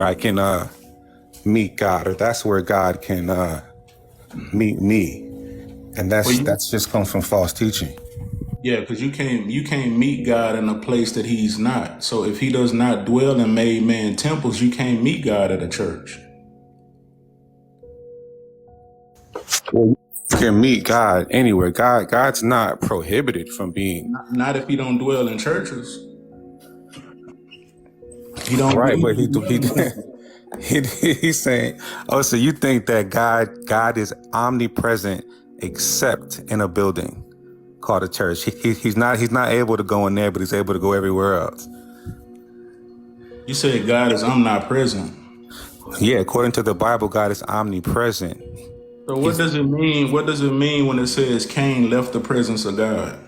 I can meet God, or that's where God can meet me, and Well, that's just comes from false teaching. yeah, because you can't meet God in a place that He's not. So if He does not dwell in made man temples, you can't meet God at a church. Well, you can meet God anywhere. God's not prohibited from being Not if He don't dwell in churches. He don't. right, but He dwell in temples. he's saying, oh, so you think that God is omnipresent except in a building called a church? He's not able to go in there, but he's able to go everywhere else. You said God is omnipresent. Yeah, according to the Bible, God is omnipresent. So what He's does it mean? What does it mean when it says Cain left the presence of God?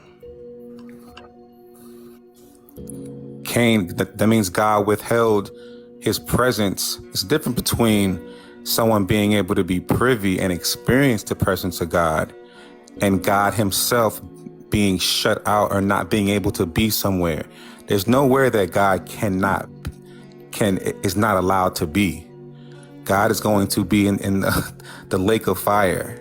Cain. That means God withheld his presence. It's different between someone being able to be privy and experience the presence of God, and God himself being shut out or not being able to be somewhere. There's nowhere that God is not allowed to be. God is going to be in the lake of fire.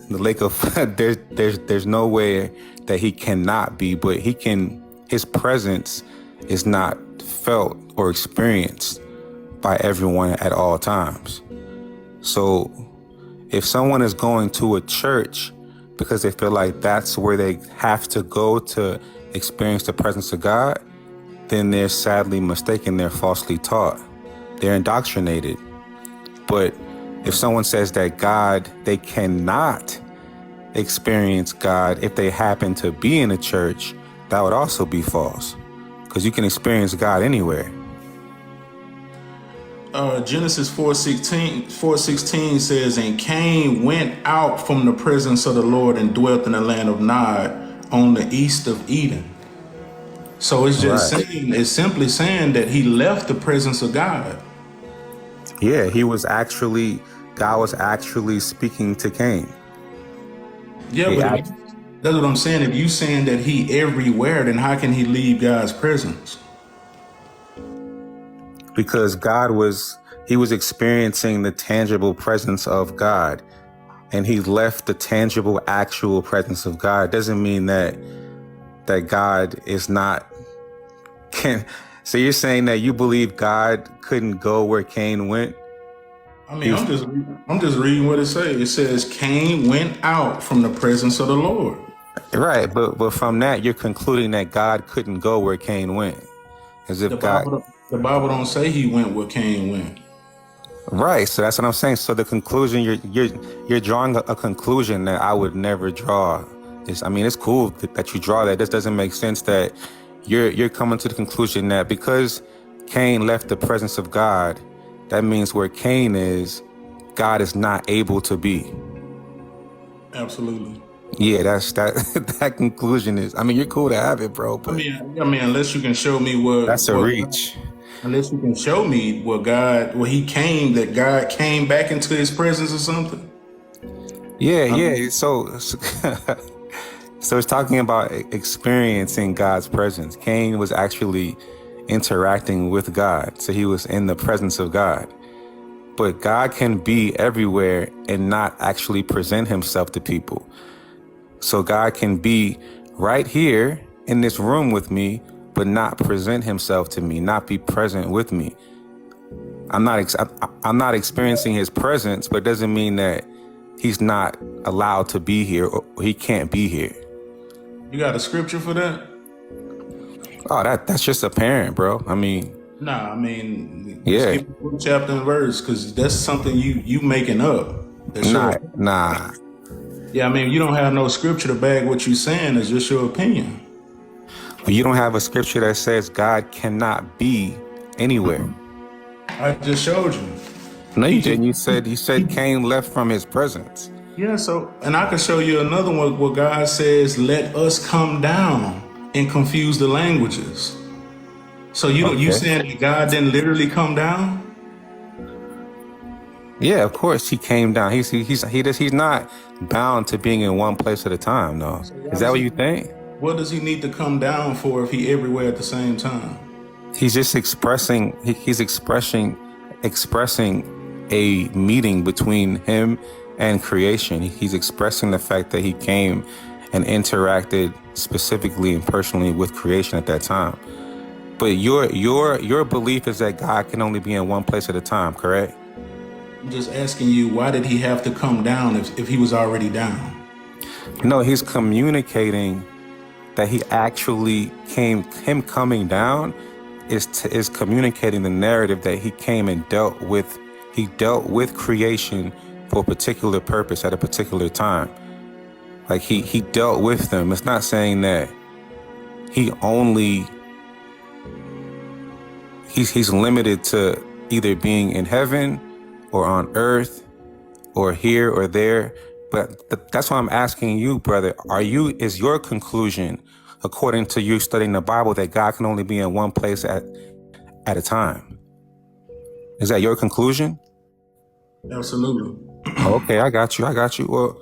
The lake of there's nowhere that he cannot be, but he can. His presence is not felt or experienced by everyone at all times. So if someone is going to a church because they feel like that's where they have to go to experience the presence of God, then they're sadly mistaken. They're falsely taught. They're indoctrinated. But if someone says that they cannot experience God if they happen to be in a church, that would also be false, because you can experience God anywhere. Genesis 4:16 says, and Cain went out from the presence of the Lord and dwelt in the land of Nod on the east of Eden. So Right. it's simply saying that he left the presence of God. Yeah, God was actually speaking to Cain. Yeah, He but act, that's what I'm saying. If you saying that he everywhere, then how can he leave God's presence? because he was experiencing the tangible presence of God, and he left the tangible, actual presence of God. Doesn't mean that God is not can. So you're saying that you believe God couldn't go where Cain went? I He mean, was I'm just reading what it says. It says Cain went out from the presence of the Lord. right, but from that you're concluding that God couldn't go where Cain went, as The if God. Bible, the Bible don't say he went where Cain went. Right, so that's what I'm saying. So the conclusion you're drawing a conclusion that I would never draw. I mean, it's cool that you draw that. This doesn't make sense that you're coming to the conclusion that because Cain left the presence of God, that means where Cain is, God is not able to be. Absolutely. Yeah, that that conclusion is. I mean, you're cool to have it, bro, I but mean, I mean, unless you can show me that's a reach. unless you can show me where he came, that God came back into his presence or something. Yeah, I mean, yeah. So it's talking about experiencing God's presence. Cain was actually interacting with God, so he was in the presence of God. But God can be everywhere and not actually present himself to people. So God can be right here in this room with me, but not present himself to me, not be present with me. I'm not experiencing his presence, but it doesn't mean that he's not allowed to be here or he can't be here. you got a scripture for that? Oh, that's just apparent, bro. I mean, Nah, I mean, just yeah, give me book, chapter and verse, because that's something you making up. That's your nah. Yeah. I mean, you don't have no scripture to back what you saying. It's just your opinion. But you don't have a scripture that says God cannot be anywhere. I just showed you. No, He you just didn't. You said Cain left from his presence. Yeah. So, and I can show you another one where God says, "Let us come down and confuse the languages." So you Okay. saying that God didn't literally come down? Yeah, of course he came down. He's not bound to being in one place at a time. No, So is why that does what he? you think? What does he need to come down for if he everywhere at the same time? He's just expressing. He's expressing expressing a meeting between him and creation. He's expressing the fact that he came and interacted specifically and personally with creation at that time. But your belief is that God can only be in one place at a time, correct? I'm just asking you, why did he have to come down if he was already down? No, he's communicating that he actually came. Him coming down is communicating the narrative that he came and dealt with. He dealt with creation for a particular purpose at a particular time. Like he dealt with them. It's not saying that he only he's limited to either being in heaven or on earth or here or there. But that's why I'm asking you, brother, is your conclusion, according to you studying the Bible, that God can only be in one place at a time? Is that your conclusion? Absolutely. Okay, I got you. Well,